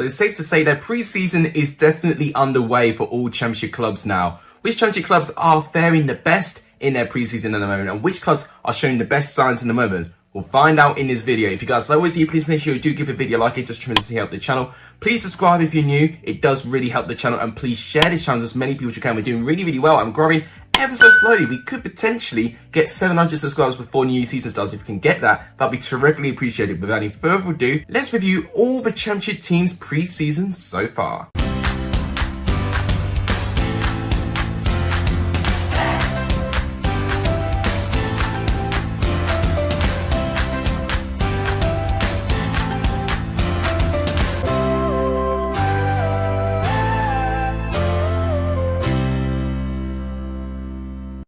So it's safe to say their pre-season is definitely underway for all Championship clubs now. Which Championship clubs are faring the best in their pre-season at the moment, and which clubs are showing the best signs in the moment? We'll find out in this video. If you guys like what you see, please make sure you do give the video a like. It just tremendously helps the channel. Please subscribe if you're new. It does really help the channel, and please share this channel with as many people as you can. We're doing really well. I'm growing ever so slowly. We could potentially get 700 subscribers before new season starts. If we can get that, that'd be terrifically appreciated. Without any further ado, let's review all the Championship teams pre-season so far.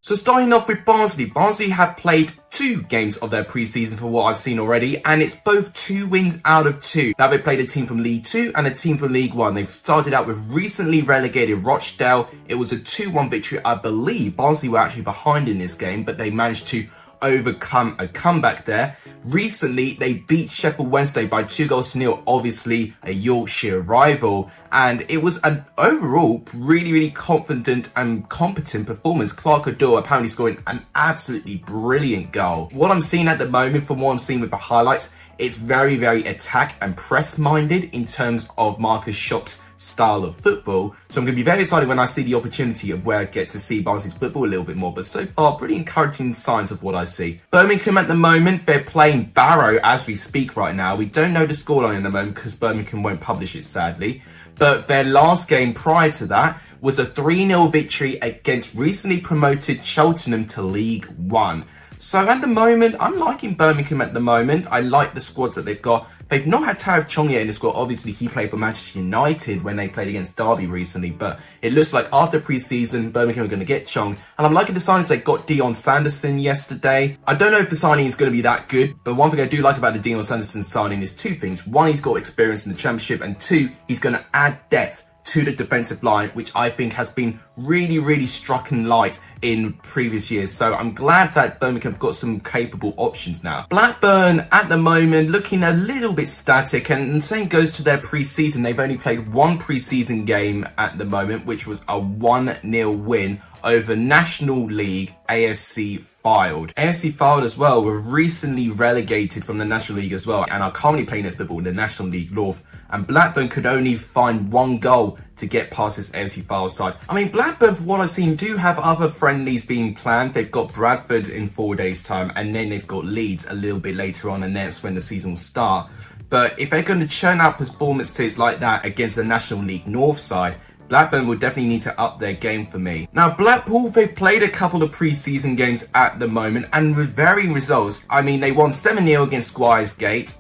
So starting off with Barnsley. Barnsley have played 2 games of their pre-season for what I've seen already, and it's both 2 wins out of 2. Now they played a team from League 2 and a team from League 1. They've started out with recently relegated Rochdale. It was a 2-1 victory, I believe. Barnsley were actually behind in this game, but they managed to overcome a comeback there. Recently, they beat Sheffield Wednesday by 2-0, obviously a Yorkshire rival, and it was an overall really confident and competent performance. Clark Adore apparently scoring an absolutely brilliant goal. What I'm seeing at the moment, from what I'm seeing with the highlights, it's very attack and press minded in terms of Marcus Schopp's style of football. So I'm going to be very excited when I see the opportunity of where I get to see Barnsley's football a little bit more. But so far, pretty encouraging signs of what I see. Birmingham at the moment, they're playing Barrow as we speak right now. We don't know the scoreline at the moment because Birmingham won't publish it, sadly. But their last game prior to that was a 3-0 victory against recently promoted Cheltenham to League 1. So at the moment, I'm liking Birmingham at the moment. I like the squads that they've got. They've not had Tarif Chong yet in the squad. Obviously, he played for Manchester United when they played against Derby recently. But it looks like after pre-season, Birmingham are going to get Chong. And I'm liking the signings. They got Dion Sanderson yesterday. I don't know if the signing is going to be that good. But one thing I do like about the Dion Sanderson signing is 2 things. 1, he's got experience in the Championship. And 2, he's going to add depth to the defensive line, which I think has been really struck in light in previous years. So I'm glad that Birmingham have got some capable options now. Blackburn at the moment looking a little bit static, and the same goes to their pre-season. They've only played 1 pre-season game at the moment, which was a 1-0 win over National League AFC Fylde. AFC Fylde as well were recently relegated from the National League as well, and are currently playing at football in the National League North. And Blackburn could only find 1 goal to get past this AFC Fylde side. I mean, Blackburn, for what I've seen, do have other friendlies being planned. They've got Bradford in 4 days' time, and then they've got Leeds a little bit later on, and that's when the season will start. But if they're going to churn out performances like that against the National League North side, Blackburn will definitely need to up their game for me. Now, Blackpool, they've played a couple of pre-season games at the moment, and with varying results. I mean, they won 7-0 against Squires Gate.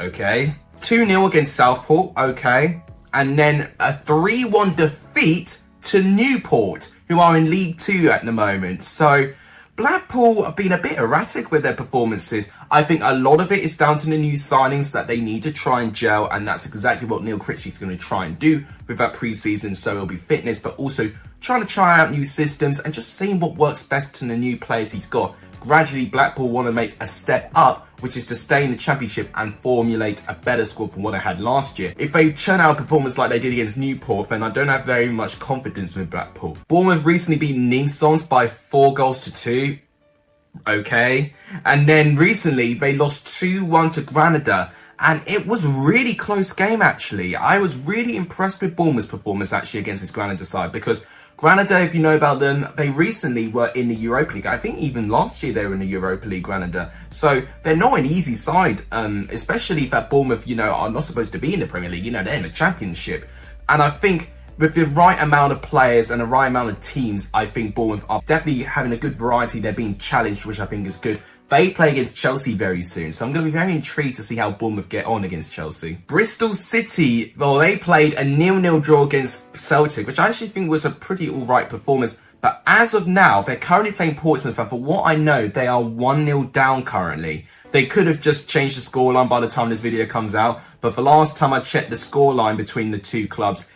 Okay. 2-0 against Southport. Okay. And then a 3-1 defeat to Newport, who are in League 2 at the moment. So Blackpool have been a bit erratic with their performances. I think a lot of it is down to the new signings that they need to try and gel, and that's exactly what Neil Critchley's going to try and do with that pre-season. So it'll be fitness, but also trying to try out new systems and just seeing what works best to the new players he's got. Gradually, Blackpool want to make a step up, which is to stay in the Championship and formulate a better squad from what they had last year. If they churn out a performance like they did against Newport, then I don't have very much confidence with Blackpool. Bournemouth recently beat Ningsons by 4-2. Okay. And then recently, they lost 2-1 to Granada. And it was a really close game, actually. I was really impressed with Bournemouth's performance, actually, against this Granada side, because Granada, if you know about them, they recently were in the Europa League. I think even last year they were in the Europa League, Granada. So they're not an easy side, especially that Bournemouth, are not supposed to be in the Premier League. They're in the Championship. And I think with the right amount of players and the right amount of teams, I think Bournemouth are definitely having a good variety. They're being challenged, which I think is good. They play against Chelsea very soon, so I'm going to be very intrigued to see how Bournemouth get on against Chelsea. Bristol City, well, they played a 0-0 draw against Celtic, which I actually think was a pretty alright performance. But as of now, they're currently playing Portsmouth, and for what I know, they are 1-0 down currently. They could have just changed the scoreline by the time this video comes out, but the last time I checked the scoreline between the 2 clubs,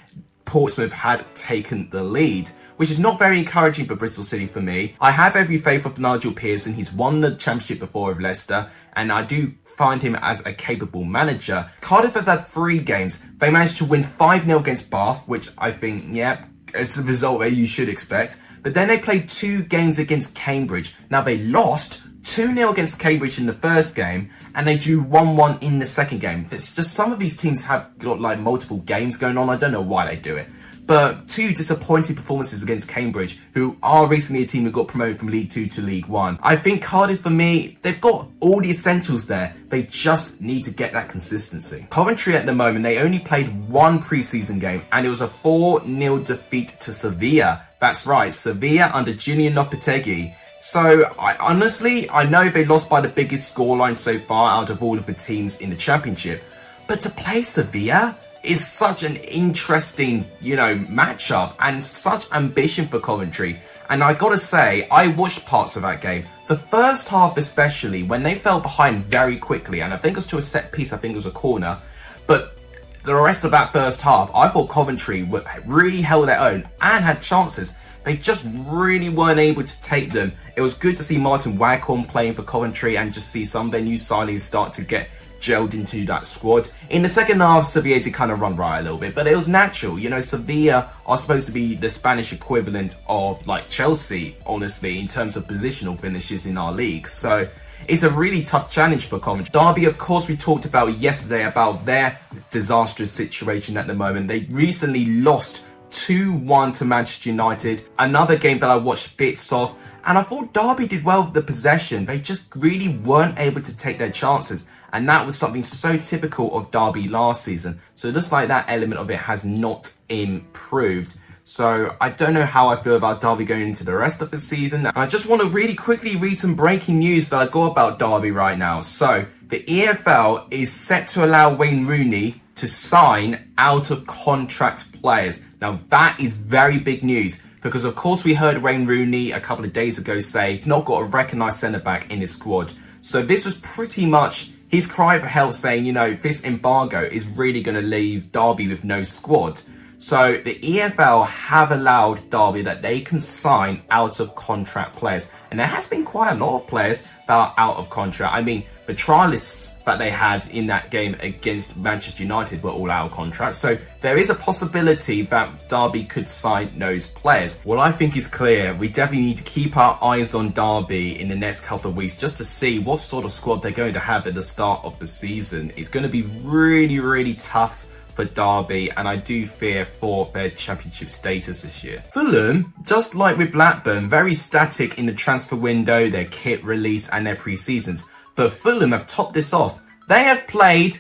Portsmouth had taken the lead, which is not very encouraging for Bristol City for me. I have every faith of Nigel Pearson. He's won the Championship before with Leicester, and I do find him as a capable manager. Cardiff have had 3 games. They managed to win 5-0 against Bath, which I think, yeah, it's a result that you should expect. But then they played 2 games against Cambridge. Now they lost 2-0 against Cambridge in the first game, and they drew 1-1 in the second game. It's just some of these teams have got like multiple games going on. I don't know why they do it. But 2 disappointing performances against Cambridge, who are recently a team who got promoted from League 2 to League 1. I think Cardiff, for me, they've got all the essentials there. They just need to get that consistency. Coventry at the moment, they only played 1 pre-season game, and it was a 4-0 defeat to Sevilla. That's right, Sevilla under Junior Lopetegui. So, I know they lost by the biggest scoreline so far out of all of the teams in the Championship. But to play Sevilla is such an interesting, matchup and such ambition for Coventry. And I gotta say, I watched parts of that game. The first half especially, when they fell behind very quickly, and I think it was to a set piece, I think it was a corner. But the rest of that first half, I thought Coventry really held their own and had chances. They just really weren't able to take them. It was good to see Martin Waghorn playing for Coventry and just see some of their new signings start to get gelled into that squad. In the second half, Sevilla did kind of run riot a little bit, but it was natural. Sevilla are supposed to be the Spanish equivalent of like Chelsea, honestly, in terms of positional finishes in our league. So it's a really tough challenge for Coventry. Derby, of course, we talked about yesterday about their disastrous situation at the moment. They recently lost 2-1 to Manchester United. Another game that I watched bits of, and I thought Derby did well with the possession. They just really weren't able to take their chances. And that was something so typical of Derby last season. So it looks like that element of it has not improved. So I don't know how I feel about Derby going into the rest of the season. And I just want to really quickly read some breaking news that I got about Derby right now. So the EFL is set to allow Wayne Rooney to sign out of contract players. Now that is very big news, because of course we heard Wayne Rooney a couple of days ago say he's not got a recognised centre-back in his squad. So this was pretty much his cry for help, saying, this embargo is really going to leave Derby with no squad. So the EFL have allowed Derby that they can sign out of contract players. And there has been quite a lot of players that are out of contract. I mean, the trialists that they had in that game against Manchester United were all out of contract. So there is a possibility that Derby could sign those players. What I think is clear, we definitely need to keep our eyes on Derby in the next couple of weeks just to see what sort of squad they're going to have at the start of the season. It's going to be really, really tough for Derby, and I do fear for their championship status this year. Fulham, just like with Blackburn, very static in the transfer window, their kit release and their pre-seasons. But Fulham have topped this off. They have played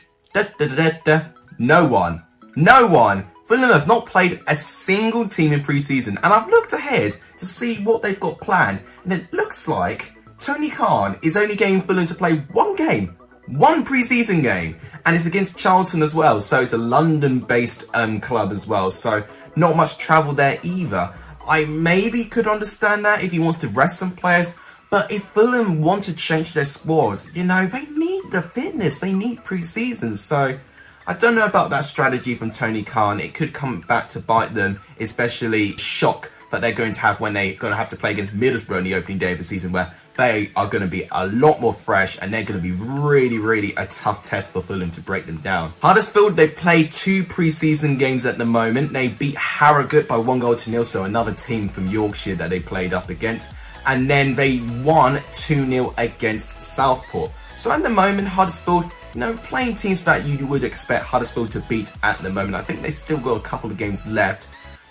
no one. No one. Fulham have not played a single team in pre-season, and I've looked ahead to see what they've got planned, and it looks like Tony Khan is only getting Fulham to play one game. One pre-season game, and it's against Charlton as well, so it's a London-based club as well, so not much travel there either. I maybe could understand that if he wants to rest some players, but if Fulham want to change their squad, they need the fitness, they need pre-season, so I don't know about that strategy from Tony Khan. It could come back to bite them, especially shock that they're going to have when they're going to have to play against Middlesbrough on the opening day of the season, where they are going to be a lot more fresh and they're going to be really, really a tough test for Fulham to break them down. Huddersfield, they've played 2 pre-season games at the moment. They beat Harrogate by 1-0, so another team from Yorkshire that they played up against. And then they won 2-0 against Southport. So at the moment, Huddersfield, playing teams that you would expect Huddersfield to beat at the moment. I think they still got a couple of games left.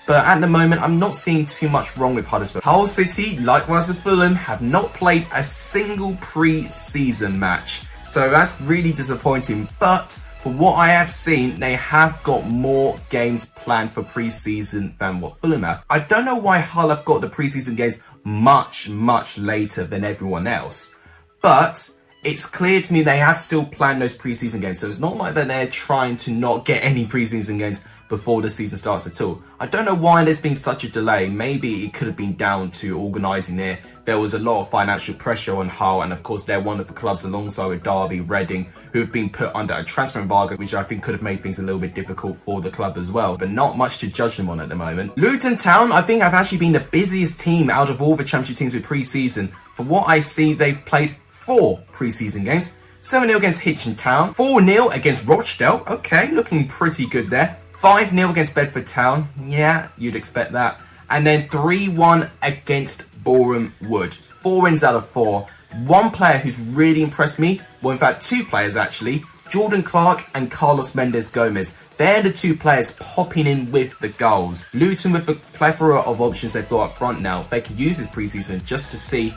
But at the moment, I'm not seeing too much wrong with Huddersfield. Hull City, likewise with Fulham, have not played a single pre-season match. So that's really disappointing. But for what I have seen, they have got more games planned for pre-season than what Fulham have. I don't know why Hull have got the pre-season games much, much later than everyone else. But it's clear to me they have still planned those pre-season games. So it's not like that they're trying to not get any pre-season games before the season starts at all. I don't know why there's been such a delay. Maybe it could have been down to organising it. There was a lot of financial pressure on Hull, and of course they're one of the clubs alongside with Derby, Reading, who have been put under a transfer embargo, which I think could have made things a little bit difficult for the club as well, but not much to judge them on at the moment. Luton Town, I think, have actually been the busiest team out of all the championship teams with pre-season. For what I see, they've played 4 pre-season games. 7-0 against Hitchin Town. 4-0 against Rochdale. Okay, looking pretty good there. 5-0 against Bedford Town. Yeah, you'd expect that. And then 3-1 against Boreham Wood. 4 wins out of 4. One player who's really impressed me, well, in fact, 2 players actually, Jordan Clark and Carlos Mendes Gomez. They're the 2 players popping in with the goals. Luton, with the plethora of options they've got up front now, they can use this preseason just to see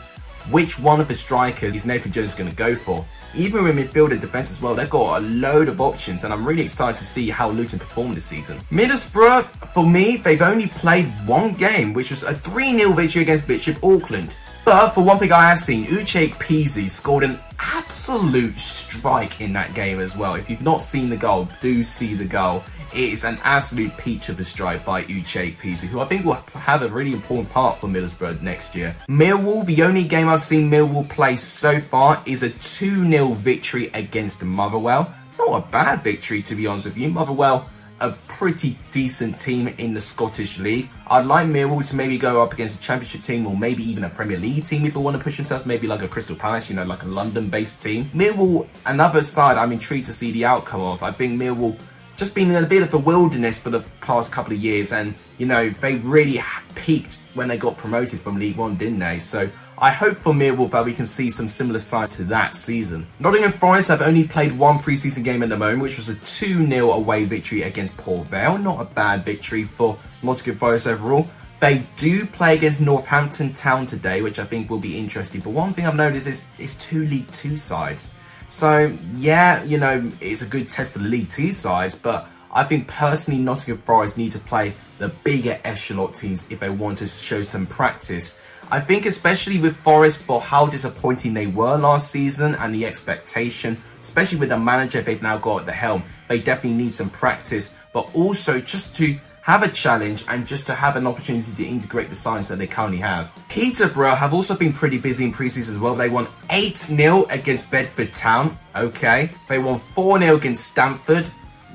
which one of the strikers is Nathan Jones going to go for. Even with midfield and defence as well, they've got a load of options, and I'm really excited to see how Luton perform this season. Middlesbrough, for me, they've only played 1 game, which was a 3-0 victory against Bishop Auckland. But for one thing I have seen, Uche Pizzi scored an absolute strike in that game as well. If you've not seen the goal, do see the goal. It is an absolute peach of a strike by Uche Pizzi, who I think will have a really important part for Middlesbrough next year. Millwall, the only game I've seen Millwall play so far is a 2-0 victory against Motherwell. Not a bad victory, to be honest with you. Motherwell, a pretty decent team in the Scottish League. I'd like Millwall to maybe go up against a Championship team, or maybe even a Premier League team if they want to push themselves, maybe like a Crystal Palace, you know, like a London-based team. Millwall, another side I'm intrigued to see the outcome of. I think Millwall just been in a bit of a wilderness for the past couple of years, and, you know, they really peaked when they got promoted from League One, didn't they? So I hope for Millwall that we can see some similar sides to that season. Nottingham Forest have only played 1 pre-season game at the moment, which was a 2-0 away victory against Port Vale. Not a bad victory for Nottingham Forest overall. They do play against Northampton Town today, which I think will be interesting. But one thing I've noticed is it's 2 League 2 sides. So yeah, you know, it's a good test for the League 2 sides, but I think personally Nottingham Forest need to play the bigger echelon teams if they want to show some practice. I think especially with Forest, for how disappointing they were last season and the expectation, especially with the manager they've now got at the helm, they definitely need some practice, but also just to have a challenge and just to have an opportunity to integrate the signs that they currently have. Peterborough have also been pretty busy in pre-season as well. They won 8-0 against Bedford Town. Okay. They won 4-0 against Stamford.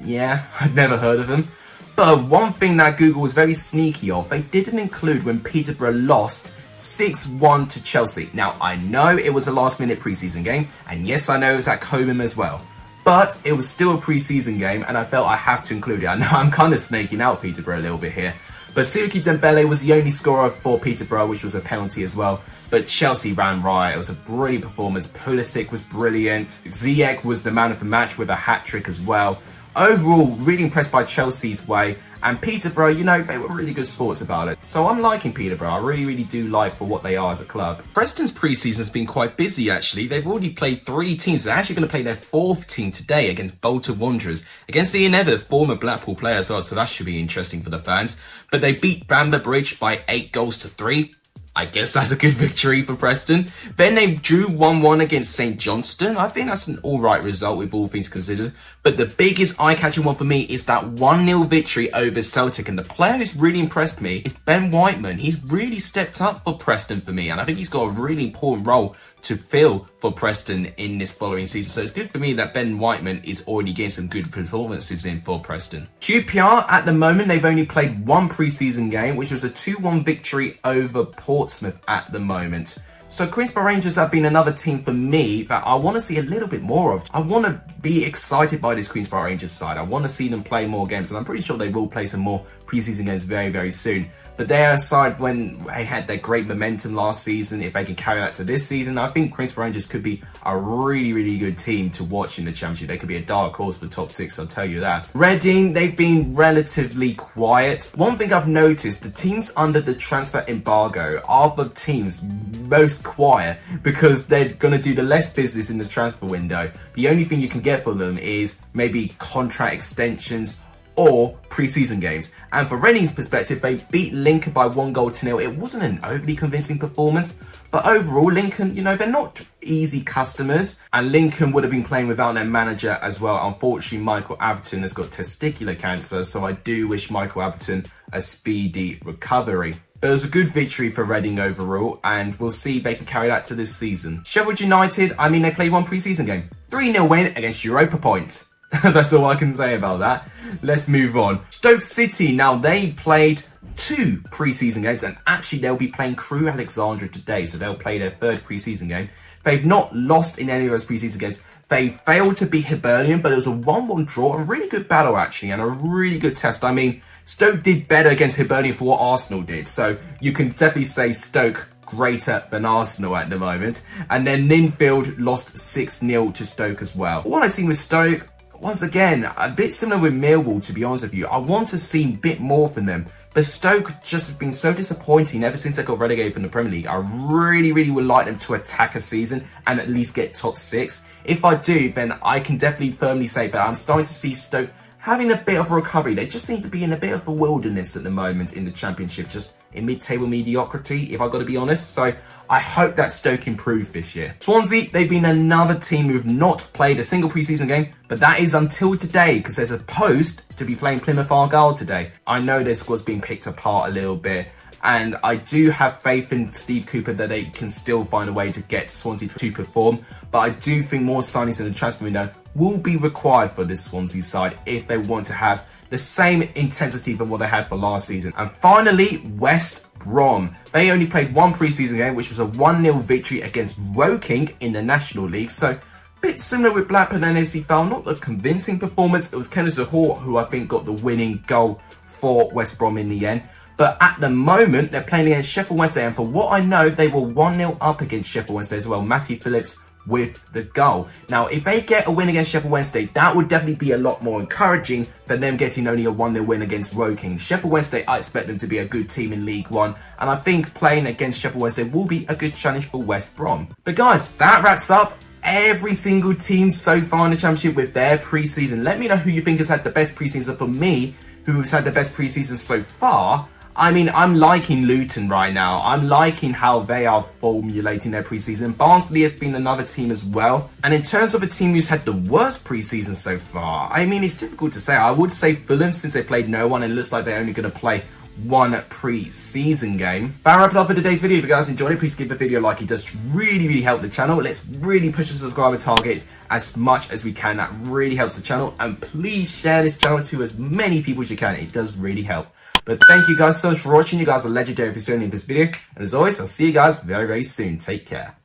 Yeah, I've never heard of them. But one thing that Google was very sneaky of, they didn't include when Peterborough lost 6-1 to Chelsea. Now, I know it was a last-minute pre-season game, and yes, I know it was at Cobham as well. But it was still a pre-season game, and I felt I have to include it. I know I'm kind of snaking out Peterborough a little bit here. But Siriki Dembele was the only scorer for Peterborough, which was a penalty as well. But Chelsea ran riot. It was a brilliant performance. Pulisic was brilliant. Ziyech was the man of the match with a hat-trick as well. Overall, really impressed by Chelsea's way. And Peterborough, you know, they were really good sports about it. So I'm liking Peterborough. I really do like for what they are as a club. Preston's pre-season has been quite busy, actually. They've already played 3 teams. They're actually going to play their 4th team today against Bolton Wanderers. Against Ian Evatt, former Blackpool player as well, so that should be interesting for the fans. But they beat Bamber Bridge by 8-3. I guess that's a good victory for Preston. Then they drew 1-1 against St Johnstone. I think that's an alright result with all things considered. But the biggest eye-catching one for me is that 1-0 victory over Celtic. And the player who's really impressed me is Ben Whiteman. He's really stepped up for Preston for me. And I think he's got a really important role to fill for Preston in this following season. So it's good for me that Ben Whiteman is already getting some good performances in for Preston. QPR, at the moment, they've only played 1 pre-season game, which was a 2-1 victory over Portsmouth at the moment. So Queensborough Rangers have been another team for me that I want to see a little bit more of. I want to be excited by this Queensborough Rangers side. I want to see them play more games, and I'm pretty sure they will play some more pre-season games very soon. But they're a side when they had their great momentum last season. If they can carry that to this season, I think Queensborough Rangers could be a really good team to watch in the Championship. They could be a dark horse for the top 6, I'll tell you that. Reading, they've been relatively quiet. One thing I've noticed, the teams under the transfer embargo are the teams most quiet because they're going to do the less business in the transfer window. The only thing you can get for them is maybe contract extensions or pre-season games. And for Reading's perspective, they beat Lincoln by 1-0. It wasn't an overly convincing performance, but overall, Lincoln, you know, they're not easy customers, and Lincoln would have been playing without their manager as well. Unfortunately, Michael Abberton has got testicular cancer, so I do wish Michael Abberton a speedy recovery. But it was a good victory for Reading overall, and we'll see if they can carry that to this season. Sheffield United, I mean, they played 1 pre-season game. 3-0 win against Europa Point. That's all I can say about that. Let's move on. Stoke City, now they played 2 pre-season games, and actually they'll be playing Crewe Alexandra today, so they'll play their 3rd pre-season game. They've not lost in any of those pre-season games. They failed to beat Hibernian, but it was a 1-1 draw, a really good battle actually, and a really good test. I mean, Stoke did better against Hibernian for what Arsenal did, so you can definitely say Stoke greater than Arsenal at the moment. And then Ninfield lost 6-0 to Stoke as well. What I've seen with Stoke, once again, a bit similar with Millwall, to be honest with you. I want to see a bit more from them. But Stoke just has been so disappointing ever since they got relegated from the Premier League. I really would like them to attack a season and at least get top 6. If I do, then I can definitely firmly say that I'm starting to see Stoke having a bit of a recovery. They just seem to be in a bit of a wilderness at the moment in the Championship, just in mid-table mediocrity, if I've got to be honest. So I hope that Stoke improve this year. Swansea, they've been another team who've not played a single pre-season game, but that is until today, because they're supposed to be playing Plymouth Argyle today. I know their squad's being picked apart a little bit, and I do have faith in Steve Cooper that they can still find a way to get Swansea to perform, but I do think more signings in the transfer window will be required for this Swansea side if they want to have the same intensity than what they had for last season. And finally, West Brom. They only played one pre-season game, which was a 1-0 victory against Woking in the National League. So a bit similar with Blackburn and AC Fowl, not a convincing performance. It was Kenneth Zahor who I think got the winning goal for West Brom in the end. But at the moment, they're playing against Sheffield Wednesday, and for what I know, they were 1-0 up against Sheffield Wednesday as well. Matty Phillips with the goal. Now, if they get a win against Sheffield Wednesday, that would definitely be a lot more encouraging than them getting only a 1-0 win against Woking. Sheffield Wednesday, I expect them to be a good team in League One, and I think playing against Sheffield Wednesday will be a good challenge for West Brom. But guys, that wraps up every single team so far in the Championship with their pre-season. Let me know who you think has had the best pre-season. For me, who's had the best pre-season so far, I mean, I'm liking Luton right now. I'm liking how they are formulating their preseason. Barnsley has been another team as well. And in terms of a team who's had the worst preseason so far, I mean, it's difficult to say. I would say Fulham, since they played no one, and it looks like they're only going to play one pre-season game. That wrap it up for today's video. If you guys enjoyed it, please give the video a like. It does really help the channel. Let's really push the subscriber target as much as we can. That really helps the channel. And please share this channel to as many people as you can. It does really help. But thank you guys so much for watching. You guys are legendary if you're still in this video. And as always, I'll see you guys very soon. Take care.